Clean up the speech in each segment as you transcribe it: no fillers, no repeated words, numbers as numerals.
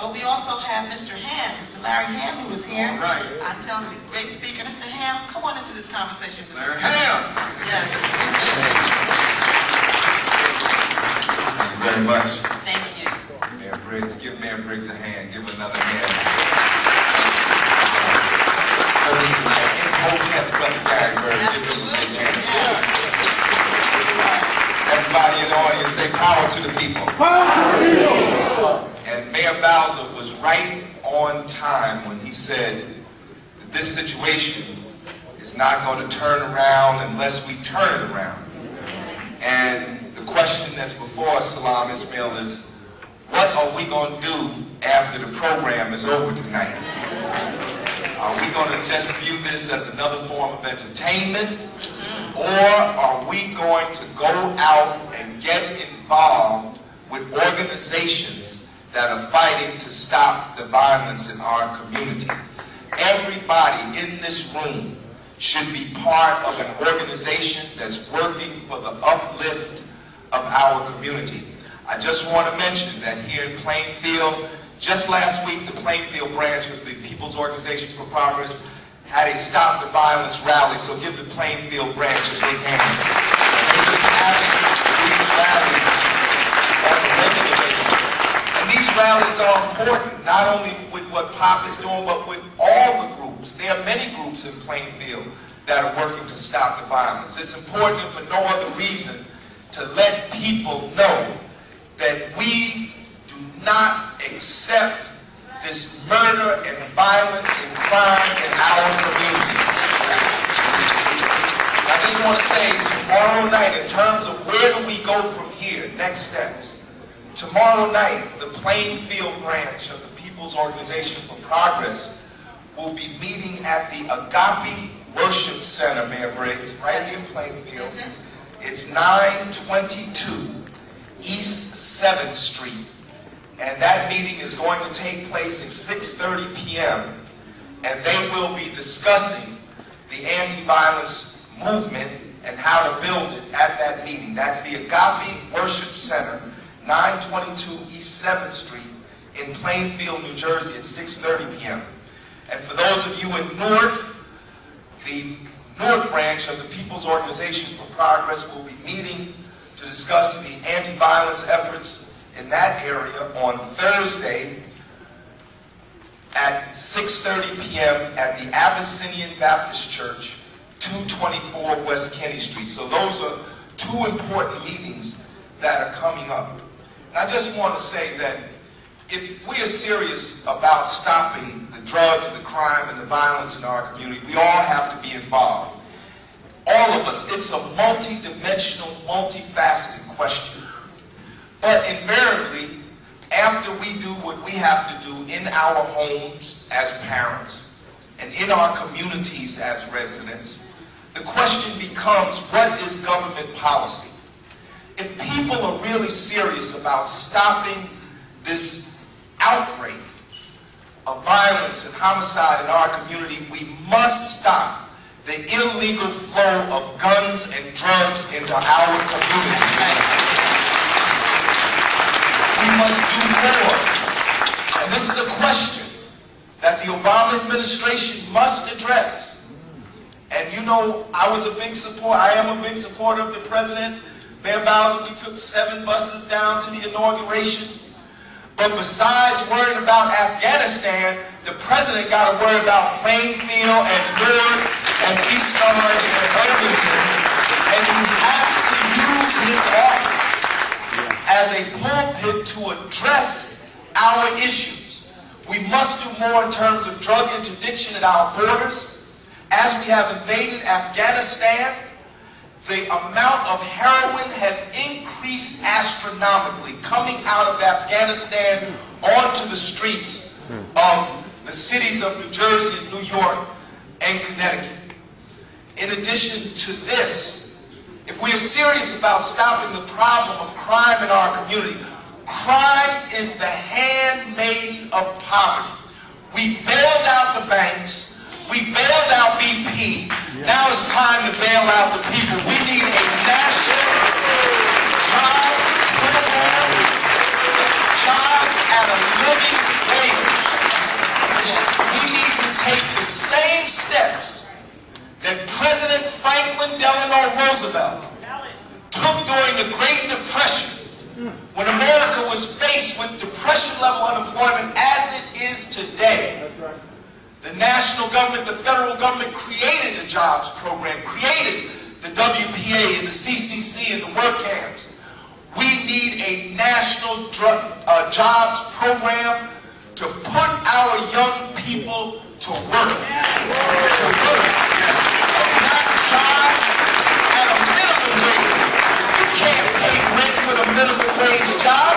But we also have Mr. Hamm, Mr. Larry Hamm, who is here. All right. I tell him, great speaker. Mr. Hamm, come on into this conversation with Larry us. Hamm. Yes. Thank you very much. Thank you. Mayor Briggs, give Mayor Briggs a hand. Give another hand. First tonight, in Hotep, Brother Gary Bird. Give him a big hand. Everybody in the audience, say power to the people. Power to the people. And Mayor Bowser was right on time when he said that this situation is not going to turn around unless we turn it around. And the question that's before us, Salam Ismail, is what are we going to do after the program is over tonight? Are we going to just view this as another form of entertainment? Or are we going to go out and get involved with organizations that are fighting to stop the violence in our community? Everybody in this room should be part of an organization that's working for the uplift of our community. I just want to mention that here in Plainfield, just last week, the Plainfield branch of the People's Organization for Progress had a Stop the Violence rally, so give the Plainfield branch a big hand. They've been having these rallies on a regular basis. And these rallies are important, not only with what POP is doing, but with all the groups. There are many groups in Plainfield that are working to stop the violence. It's important for no other reason to let people know that we do not accept this murder and violence and crime in our community. I just want to say, tomorrow night, in terms of where do we go from here, next steps, tomorrow night, the Plainfield branch of the People's Organization for Progress will be meeting at the Agape Worship Center, Mayor Briggs, right here in Plainfield. It's 922 East 7th Street. And that meeting is going to take place at 6:30 p.m. And they will be discussing the anti-violence movement and how to build it at that meeting. That's the Agape Worship Center, 922 East 7th Street in Plainfield, New Jersey at 6:30 p.m. And for those of you in Newark, the Newark branch of the People's Organization for Progress will be meeting to discuss the anti-violence efforts in that area on Thursday at 6:30 p.m. at the Abyssinian Baptist Church, 224 West Kenny Street. So those are two important meetings that are coming up. And I just want to say that if we are serious about stopping the drugs, the crime, and the violence in our community, we all have to be involved. All of us. It's a multi-dimensional, multifaceted question. But invariably, after we do what we have to do in our homes as parents and in our communities as residents, the question becomes, what is government policy? If people are really serious about stopping this outbreak of violence and homicide in our community, we must stop the illegal flow of guns and drugs into our communities. We must do more. And this is a question that the Obama administration must address. And you know, I am a big supporter of the president. Mayor Bowser, we took 7 buses down to the inauguration. But besides worrying about Afghanistan, the president got to worry about Plainfield and Newark and East Orange and Irvington. And he has to use his office as a pulpit to address our issues. We must do more in terms of drug interdiction at our borders. As we have invaded Afghanistan, the amount of heroin has increased astronomically coming out of Afghanistan onto the streets of the cities of New Jersey and New York and Connecticut. In addition to this, if we are serious about stopping the problem of crime in our community, crime is the handmaid of poverty. We bailed out the banks. We bailed out BP. Now it's time to bail out the people. We need a national jobs program, jobs at a living the Great Depression, when America was faced with depression-level unemployment as it is today, the national government, the federal government created a jobs program, created the WPA and the CCC and the work camps. We need a national jobs program to put our young people to work. Not jobs at a minimum wage. You can't pay rent with a minimum wage job.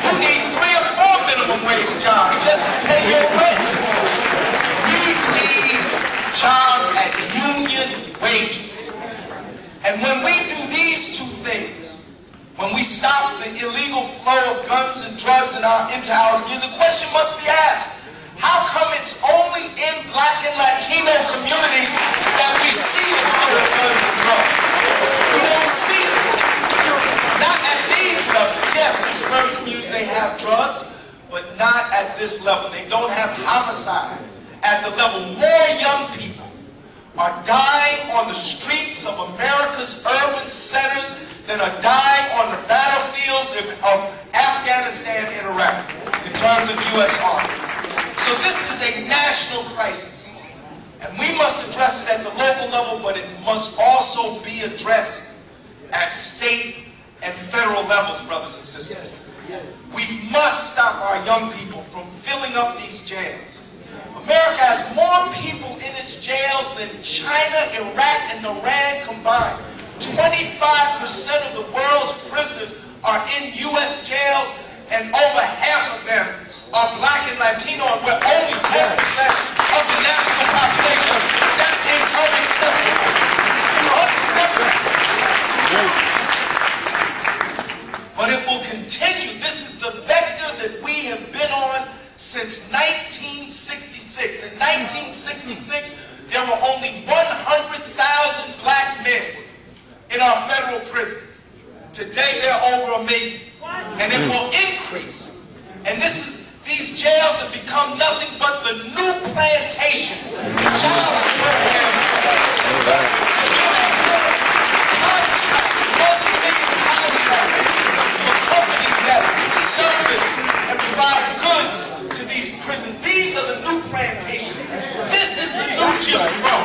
You need 3 or 4 minimum wage jobs just to pay your rent. We need jobs at union wages. And when we do these two things, when we stop the illegal flow of guns and drugs into our communities, the question must be asked, how come it's only in Black and Latino communities that we see the flow of guns and drugs? We don't see this. Not at these levels. Yes, in suburban communities they have drugs, but not at this level. They don't have homicide at the level. More young people are dying on the streets of America's urban centers than are dying on the battlefields of Afghanistan and Iraq in terms of U.S. Army. So this is a national crisis, and we must address it at the local level, but it must also be addressed at state and federal levels, brothers and sisters. We must stop our young people from filling up these jails. America has more people in its jails than China, Iraq, and Iran combined. 25% of the world's prisoners are in U.S. jails, and over half of them are Black and Latino, and we're only 10% of the national population. That is unacceptable. But it will continue. This is the vector that we have been on since 1966. In 1966, there were only 100,000 Black men in our federal prisons. Today, there are over 1 million. And it will increase. And these jails have become nothing but the new plantation. Jobs programs, contracts, multi-million contracts for companies that service and provide goods to these prisons. These are the new plantations. This is the new Jim Crow.